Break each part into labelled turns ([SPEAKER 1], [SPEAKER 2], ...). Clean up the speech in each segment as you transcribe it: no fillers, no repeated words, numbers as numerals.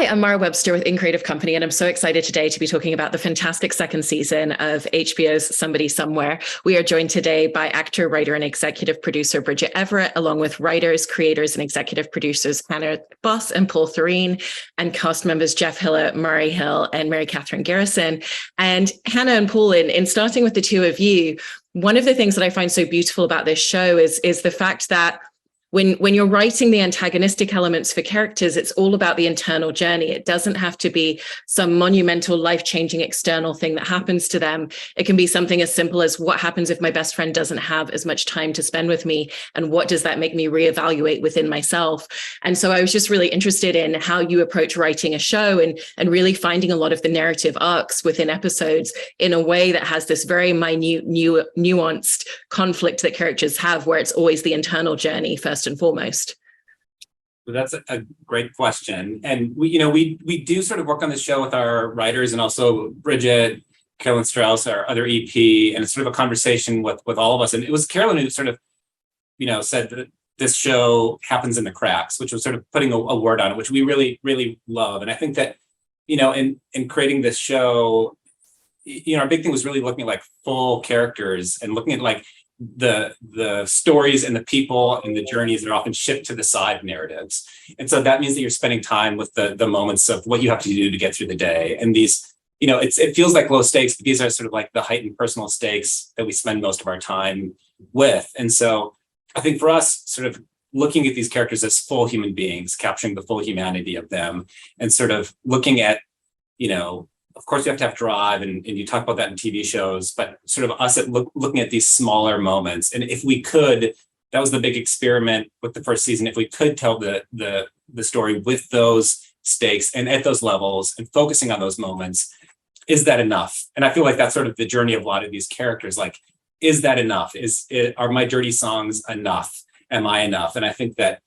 [SPEAKER 1] I'm Mara Webster with In Creative Company, and I'm so excited today to be talking about the fantastic second season of HBO's Somebody Somewhere. We are joined today by actor, writer, and executive producer Bridget Everett, along with writers, creators, and executive producers Hannah Boss and Paul Thureen, and cast members Jeff Hiller, Murray Hill, and Mary Catherine Garrison. And Hannah and Paul, in starting with the two of you, one of the things that I find so beautiful about this show is the fact that when you're writing the antagonistic elements for characters, it's all about the internal journey. It doesn't have to be some monumental, life-changing external thing that happens to them. It can be something as simple as what happens if my best friend doesn't have as much time to spend with me, and what does that make me reevaluate within myself? And so I was just really interested in how you approach writing a show and really finding a lot of the narrative arcs within episodes in a way that has this very minute, nuanced conflict that characters have, where it's always the internal journey first and foremost.
[SPEAKER 2] Well, that's a great question. And we do sort of work on the show with our writers, and also Bridget, Carolyn Strauss, our other EP, and it's sort of a conversation with all of us. And it was Carolyn who sort of, said that this show happens in the cracks, which was sort of putting a word on it, which we really, really love. And I think that, in creating this show, our big thing was really looking at like full characters and looking at like the stories and the people and the journeys that are often shipped to the side narratives. And so that means that you're spending time with the moments of what you have to do to get through the day. And these, it feels like low stakes, but these are sort of like the heightened personal stakes that we spend most of our time with. And so I think for us, sort of looking at these characters as full human beings, capturing the full humanity of them, and sort of looking at, of course, you have to have drive, and you talk about that in TV shows, but sort of us looking at these smaller moments. And if we could, that was the big experiment with the first season, if we could tell the story with those stakes and at those levels and focusing on those moments, is that enough? And I feel like that's sort of the journey of a lot of these characters. Like, is that enough? Are my dirty songs enough? Am I enough? And I think that,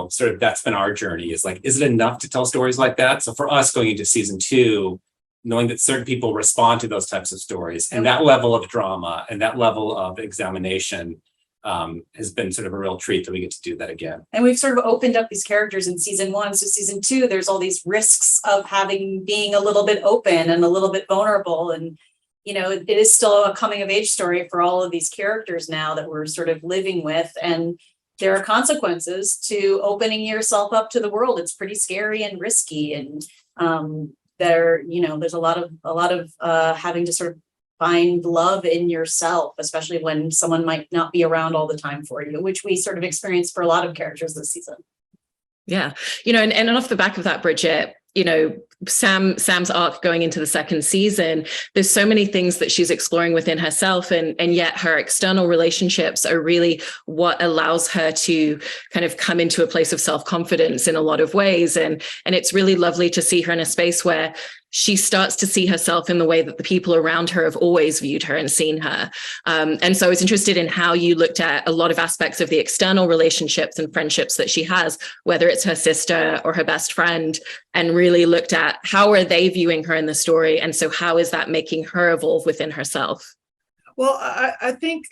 [SPEAKER 2] sort of that's been our journey, is like, is it enough to tell stories like that? So for us going into season 2, knowing that certain people respond to those types of stories, and that level of drama and that level of examination has been sort of a real treat that we get to do that again.
[SPEAKER 3] And we've sort of opened up these characters in season 1. So season 2, there's all these risks of being a little bit open and a little bit vulnerable. And, it is still a coming of age story for all of these characters now that we're sort of living with. And there are consequences to opening yourself up to the world. It's pretty scary and risky. And, there's a lot of having to sort of find love in yourself, especially when someone might not be around all the time for you, which we sort of experienced for a lot of characters this season.
[SPEAKER 1] Yeah. And off the back of that, Bridget, Sam's arc going into the second season, there's so many things that she's exploring within herself, and yet her external relationships are really what allows her to kind of come into a place of self-confidence in a lot of ways. And it's really lovely to see her in a space where she starts to see herself in the way that the people around her have always viewed her and seen her. And so I was interested in how you looked at a lot of aspects of the external relationships and friendships that she has, whether it's her sister or her best friend, and really looked at how are they viewing her in the story. And so how is that making her evolve within herself?
[SPEAKER 4] Well, I think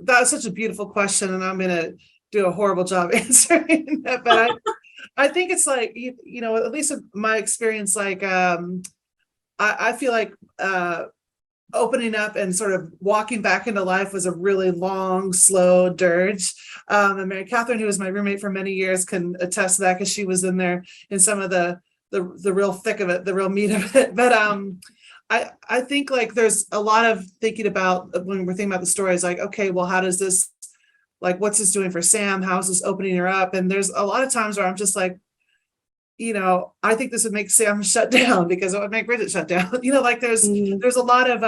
[SPEAKER 4] that's such a beautiful question, and I'm going to do a horrible job answering that, but I think it's like, at least in my experience, like, I feel like opening up and sort of walking back into life was a really long, slow dirge. And Mary Catherine, who was my roommate for many years, can attest to that, because she was in there in some of the real thick of it, the real meat of it. But I think like there's a lot of thinking about when we're thinking about the stories, like, okay, well, how does this, like, what's this doing for Sam? How is this opening her up? And there's a lot of times where I'm just like, I think this would make Sam shut down because it would make Bridget shut down. Like there's a lot of,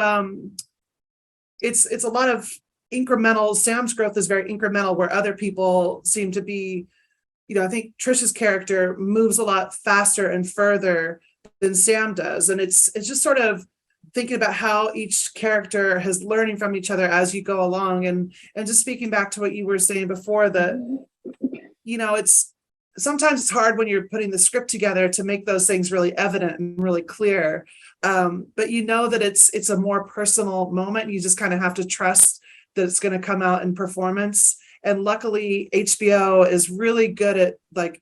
[SPEAKER 4] it's a lot of incremental. Sam's growth is very incremental, where other people seem to be, I think Trisha's character moves a lot faster and further than Sam does. And it's just sort of thinking about how each character has learning from each other as you go along. And just speaking back to what you were saying before, that, it's sometimes it's hard when you're putting the script together to make those things really evident and really clear. But that it's a more personal moment. You just kind of have to trust that it's going to come out in performance. And luckily HBO is really good at like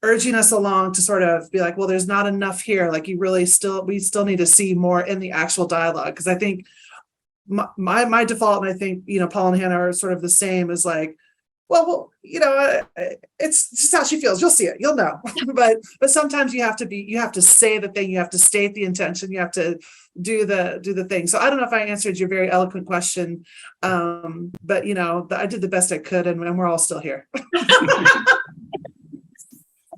[SPEAKER 4] urging us along to sort of be like, well, there's not enough here. Like we still need to see more in the actual dialogue. Cause I think my default, and I think, Paul and Hannah are sort of the same, is like, well, it's just how she feels. You'll see it, you'll know. but sometimes you have to say the thing, you have to state the intention, you have to do the thing. So I don't know if I answered your very eloquent question. But I did the best I could, and we're all still here.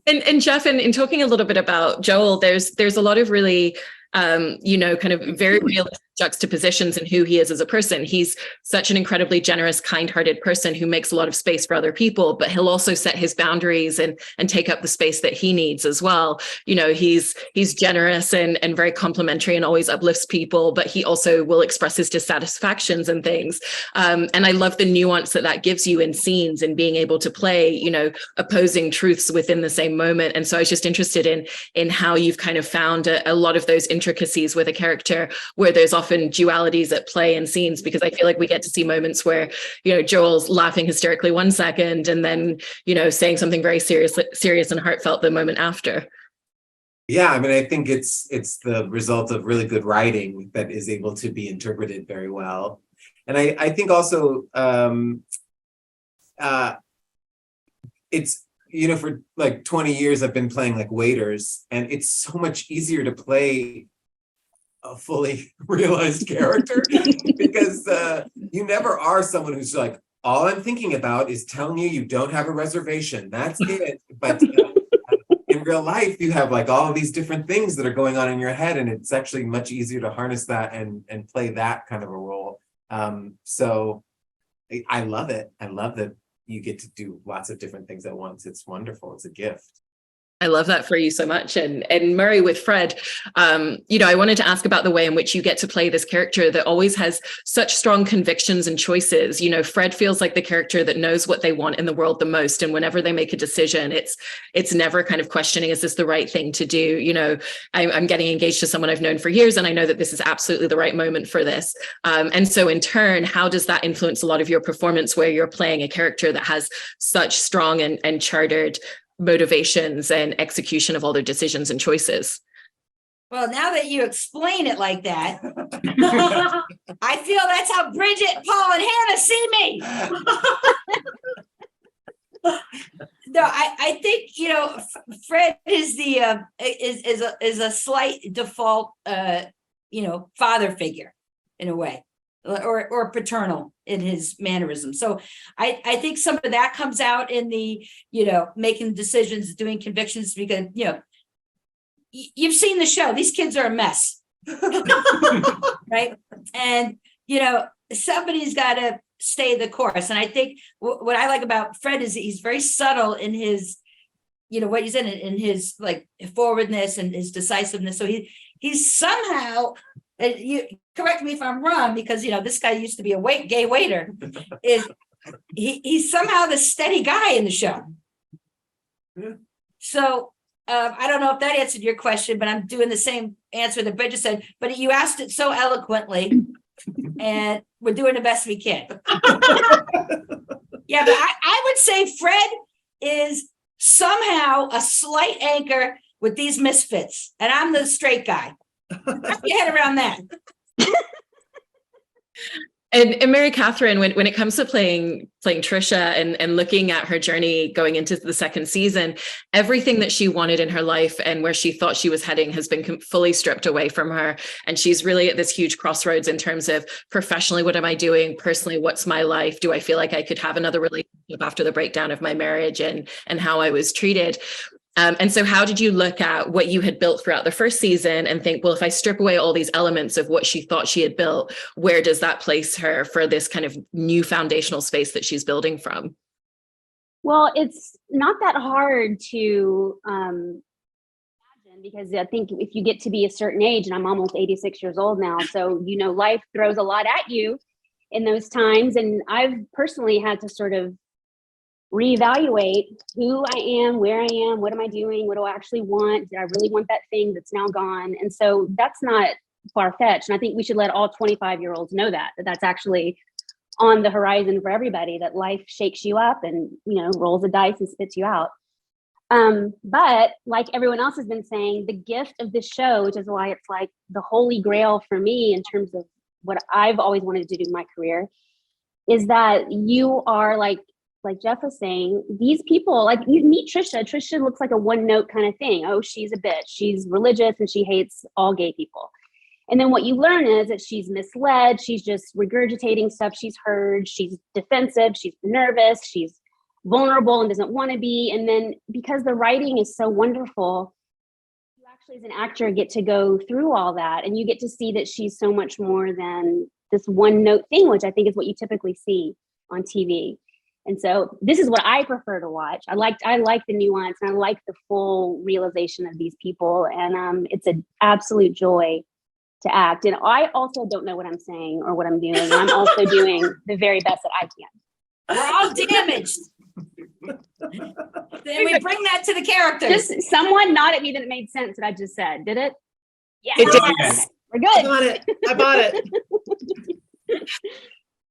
[SPEAKER 1] And Jeff, in talking a little bit about Joel, there's a lot of really, kind of very realistic juxtapositions in who he is as a person. He's such an incredibly generous, kind-hearted person who makes a lot of space for other people, but he'll also set his boundaries and take up the space that he needs as well. He's generous and very complimentary and always uplifts people, but he also will express his dissatisfactions and things. And I love the nuance that gives you in scenes and being able to play, opposing truths within the same moment. And so I was just interested in how you've kind of found a lot of those intricacies with a character where there's often dualities at play in scenes, because I feel like we get to see moments where, Joel's laughing hysterically one second and then, saying something very serious and heartfelt the moment after.
[SPEAKER 5] Yeah, I mean, I think it's the result of really good writing that is able to be interpreted very well. And I think also it's, for like 20 years, I've been playing like waiters, and it's so much easier to play a fully realized character because you never are someone who's like, all I'm thinking about is telling you don't have a reservation. That's it. But in real life, you have like all of these different things that are going on in your head, and it's actually much easier to harness that and play that kind of a role. So I love it. I love that you get to do lots of different things at once. It's wonderful. It's a gift.
[SPEAKER 1] I love that for you so much. And Murray, with Fred, I wanted to ask about the way in which you get to play this character that always has such strong convictions and choices. Fred feels like the character that knows what they want in the world the most. And whenever they make a decision, it's never kind of questioning, is this the right thing to do? I'm getting engaged to someone I've known for years, and I know that this is absolutely the right moment for this. And so in turn, how does that influence a lot of your performance where you're playing a character that has such strong and chartered motivations and execution of all their decisions and choices?
[SPEAKER 6] Well, now that you explain it like that, I feel that's how Bridget, Paul, and Hannah see me. No, I think Fred is is a slight default father figure in a way, or paternal in his mannerisms. So I think some of that comes out in the making decisions, doing convictions, because you've seen the show. These kids are a mess, right? And somebody's got to stay the course. And I think what I like about Fred is he's very subtle in his what he's in his like forwardness and his decisiveness. So he's somehow, you correct me if I'm wrong, because this guy used to be a gay waiter, is he's somehow the steady guy in the show. Yeah. So I don't know if that answered your question, but I'm doing the same answer that Bridget said, but you asked it so eloquently, and we're doing the best we can. Yeah, but I would say Fred is somehow a slight anchor with these misfits, and I'm the straight guy. Wrap your head around that.
[SPEAKER 1] And Mary Catherine, when it comes to playing Trisha and looking at her journey going into the second season, everything that she wanted in her life and where she thought she was heading has been fully stripped away from her. And she's really at this huge crossroads in terms of professionally, what am I doing? Personally, what's my life? Do I feel like I could have another relationship after the breakdown of my marriage and how I was treated? And so how did you look at what you had built throughout the first season and think, well, if I strip away all these elements of what she thought she had built, where does that place her for this kind of new foundational space that she's building from?
[SPEAKER 7] Well, it's not that hard to imagine, because I think if you get to be a certain age, and I'm almost 86 years old now, so, life throws a lot at you in those times. And I've personally had to sort of reevaluate who I am, where I am, what am I doing, what do I actually want? Did I really want that thing that's now gone? And so that's not far-fetched. And I think we should let all 25-year-olds know that that's actually on the horizon for everybody, that life shakes you up and, rolls the dice and spits you out. But like everyone else has been saying, the gift of this show, which is why it's like the holy grail for me in terms of what I've always wanted to do in my career, is that you are like Jeff was saying, these people, like you meet Trisha. Trisha looks like a one note kind of thing. Oh, she's a bitch. She's religious and she hates all gay people. And then what you learn is that she's misled. She's just regurgitating stuff she's heard. She's defensive. She's nervous. She's vulnerable and doesn't want to be. And then because the writing is so wonderful, you actually as an actor get to go through all that, and you get to see that she's so much more than this one note thing, which I think is what you typically see on TV. And so this is what I prefer to watch. I like the nuance, and I like the full realization of these people. And it's an absolute joy to act. And I also don't know what I'm saying or what I'm doing. And I'm also doing the very best that I can.
[SPEAKER 6] We're all damaged. Then we bring that to the characters.
[SPEAKER 7] Just someone nod at me that it made sense that I just said. Did it? Yeah.
[SPEAKER 1] It did.
[SPEAKER 7] We're
[SPEAKER 4] I
[SPEAKER 7] good.
[SPEAKER 4] bought it.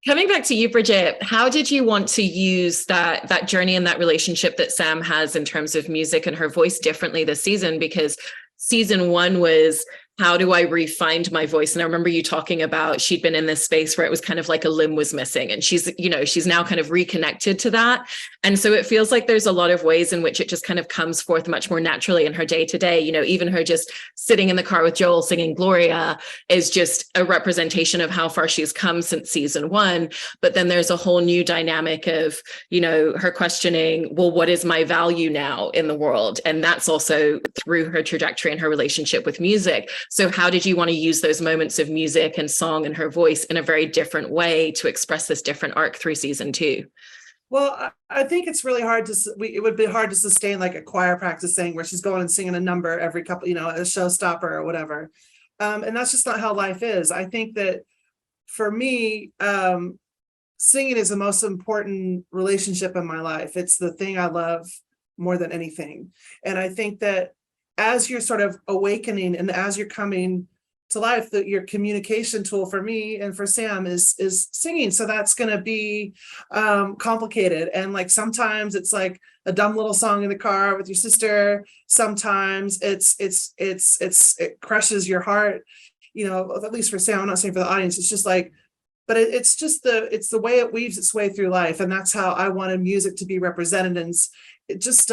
[SPEAKER 1] Coming back to you, Bridget, how did you want to use that journey and that relationship that Sam has in terms of music and her voice differently this season? Because season 1 was, how do I re-find my voice? And I remember you talking about she'd been in this space where it was kind of like a limb was missing, and she's now kind of reconnected to that. And so it feels like there's a lot of ways in which it just kind of comes forth much more naturally in her day to day. Even her just sitting in the car with Joel singing Gloria is just a representation of how far she's come since season 1. But then there's a whole new dynamic of, her questioning, well, what is my value now in the world? And that's also through her trajectory and her relationship with music. So how did you want to use those moments of music and song and her voice in a very different way to express this different arc through season 2?
[SPEAKER 4] Well, I think it's really hard it would be hard to sustain like a choir practice thing where she's going and singing a number every couple, a showstopper or whatever. And that's just not how life is. I think that for me, singing is the most important relationship in my life. It's the thing I love more than anything. And I think that as you're sort of awakening and as you're coming to life, that your communication tool for me and for Sam is singing. So that's going to be complicated. And like sometimes it's like a dumb little song in the car with your sister. Sometimes it crushes your heart, at least for Sam. I'm not saying for the audience. It's just like, but it's the way it weaves its way through life. And that's how I wanted music to be represented. And it just,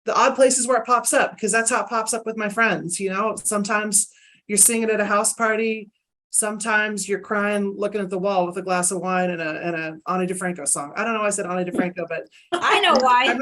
[SPEAKER 4] the odd places where it pops up, because that's how it pops up with my friends. Sometimes you're singing at a house party. Sometimes you're crying, looking at the wall with a glass of wine and a Ani DeFranco song. I don't know why I said Ani DeFranco, but
[SPEAKER 6] I know why.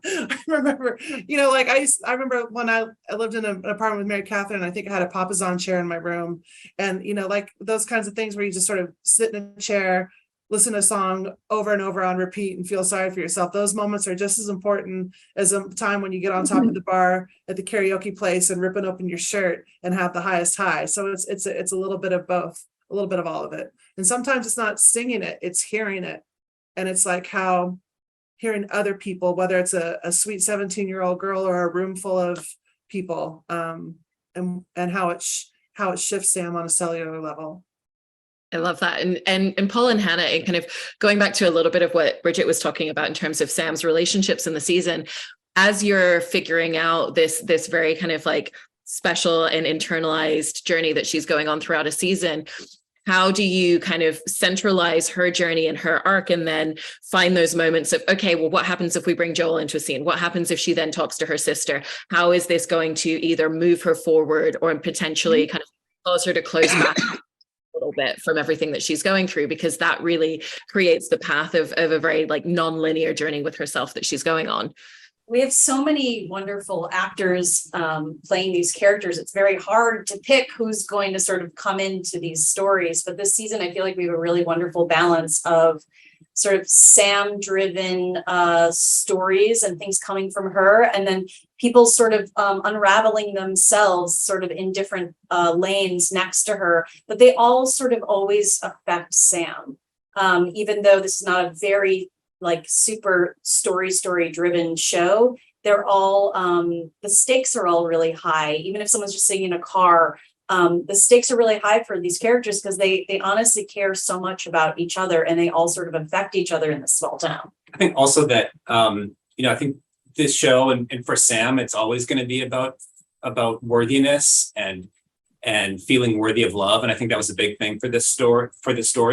[SPEAKER 4] I remember, I remember when I lived in an apartment with Mary Catherine, and I think I had a Papasan chair in my room. And, like those kinds of things where you just sort of sit in a chair, listen to a song over and over on repeat and feel sorry for yourself. Those moments are just as important as a time when you get on top of the bar at the karaoke place and ripping open your shirt and have the highest high. So it's a little bit of both, a little bit of all of it. And sometimes it's not singing it, it's hearing it. And it's like how hearing other people, whether it's a sweet 17-year-old girl or a room full of people, and how it shifts Sam on a cellular level.
[SPEAKER 1] I love that. And Paul and Hannah, and kind of going back to a little bit of what Bridget was talking about in terms of Sam's relationships in the season, as you're figuring out this very kind of like special and internalized journey that she's going on throughout a season, how do you kind of centralize her journey and her arc, and then find those moments of, okay, well, what happens if we bring Joel into a scene? What happens if she then talks to her sister? How is this going to either move her forward or potentially kind of cause her to close back a little bit from everything that she's going through? Because that really creates the path of a very like non-linear journey with herself that she's going on.
[SPEAKER 3] We have so many wonderful actors playing these characters. It's very hard to pick who's going to sort of come into these stories. But this season, I feel like we have a really wonderful balance of sort of Sam-driven stories and things coming from her, and then people sort of unraveling themselves sort of in different lanes next to her. But they all sort of always affect Sam, even though this is not a very like super story driven show. They're all the stakes are all really high. Even if someone's just sitting in a car, the stakes are really high for these characters because they honestly care so much about each other, and they all sort of affect each other in this small town.
[SPEAKER 2] I think also that I think this show and for Sam, it's always going to be about worthiness and feeling worthy of love. And I think that was a big thing for this story.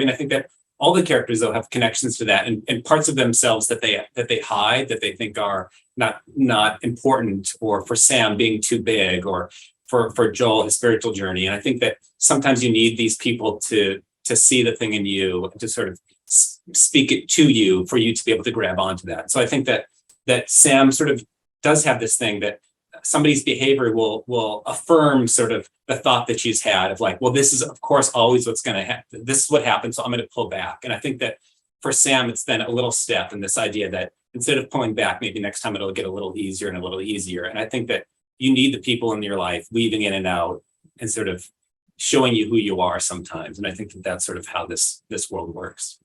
[SPEAKER 2] And I think that all the characters though have connections to that and parts of themselves that they hide, that they think are not important, or for Sam being too big, or for Joel, his spiritual journey. And I think that sometimes you need these people to see the thing in you and to sort of speak it to you for you to be able to grab onto that. So I think that Sam sort of does have this thing that somebody's behavior will affirm sort of the thought that she's had of like, well, this is of course always what's going to happen. This is what happens. So I'm going to pull back. And I think that for Sam, it's then a little step in this idea that instead of pulling back, maybe next time it'll get a little easier and a little easier. And I think that you need the people in your life weaving in and out and sort of showing you who you are sometimes. And I think that that's sort of how this world works.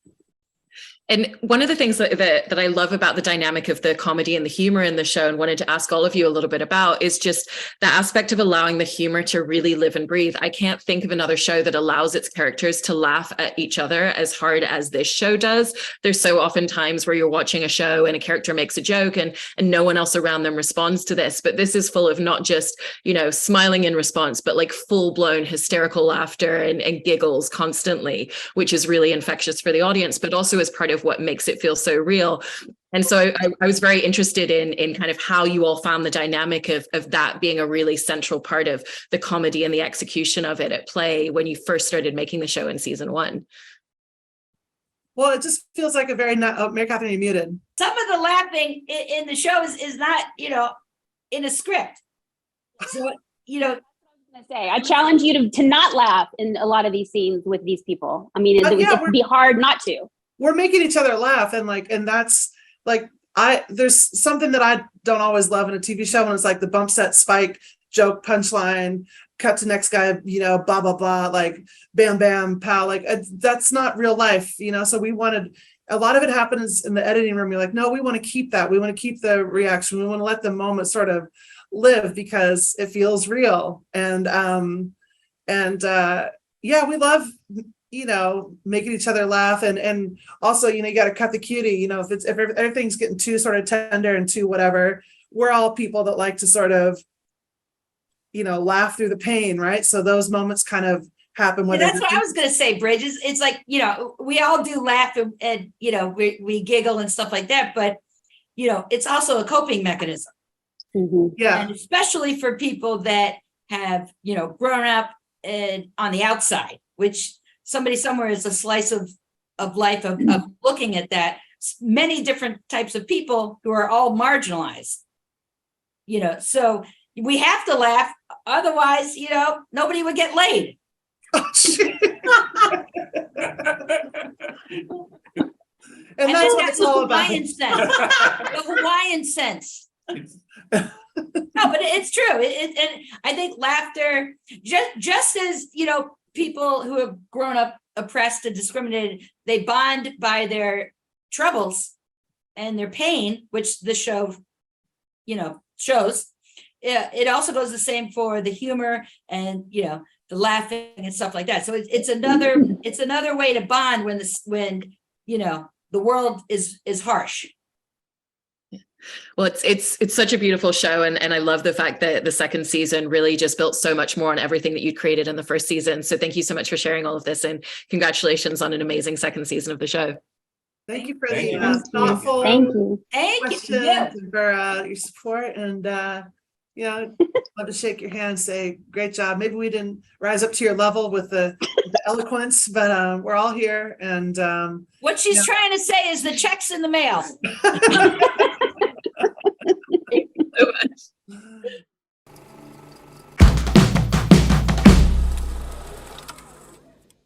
[SPEAKER 1] And one of the things that I love about the dynamic of the comedy and the humor in the show, and wanted to ask all of you a little bit about, is just the aspect of allowing the humor to really live and breathe. I can't think of another show that allows its characters to laugh at each other as hard as this show does. There's so often times where you're watching a show and a character makes a joke and no one else around them responds to this. But this is full of not just, smiling in response, but like full blown hysterical laughter and giggles constantly, which is really infectious for the audience, but also as part of what makes it feel so real. And so I was very interested in kind of how you all found the dynamic of that being a really central part of the comedy and the execution of it at play when you first started making the show in season 1.
[SPEAKER 4] Well, it just feels like a very Mary Catherine, you muted.
[SPEAKER 6] Some of the laughing in the show is not, in a script. So,
[SPEAKER 7] I challenge you to not laugh in a lot of these scenes with these people. I mean, it'd be hard not to.
[SPEAKER 4] We're making each other laugh, and that's like, there's something that I don't always love in a TV show when it's like the bump set spike joke punchline cut to next guy, blah blah blah, like bam bam pow, like that's not real life, so we wanted, a lot of it happens in the editing room. You're like, no, we want to keep that, we want to keep the reaction, we want to let the moment sort of live because it feels real. And we love making each other laugh, and also, you got to cut the cutie, if everything's getting too sort of tender and too whatever, we're all people that like to sort of, laugh through the pain, right? So those moments kind of happen.
[SPEAKER 6] Yeah, that's what I was going to say, Bridget. It's like, we all do laugh and we giggle and stuff like that, but, it's also a coping mechanism.
[SPEAKER 7] Mm-hmm.
[SPEAKER 4] Yeah.
[SPEAKER 6] And especially for people that have, grown up on the outside, which somebody somewhere is a slice of life of looking at that. Many different types of people who are all marginalized, so we have to laugh. Otherwise, nobody would get laid.
[SPEAKER 4] And that's what it's all about.
[SPEAKER 6] The Hawaiian sense. No, but it's true. And I think laughter, just as, people who have grown up oppressed and discriminated, they bond by their troubles and their pain, which the show, shows. It also goes the same for the humor and, the laughing and stuff like that. So it's another way to bond when the world is harsh.
[SPEAKER 1] Well, it's such a beautiful show. And I love the fact that the second season really just built so much more on everything that you'd created in the first season. So thank you so much for sharing all of this, and congratulations on an amazing second seson of the show.
[SPEAKER 4] Thank you for the thoughtful questions and for your support. And, love to shake your hand and say, great job. Maybe we didn't rise up to your level with the eloquence, but we're all here. And
[SPEAKER 6] what she's trying to say is the check's in the mail.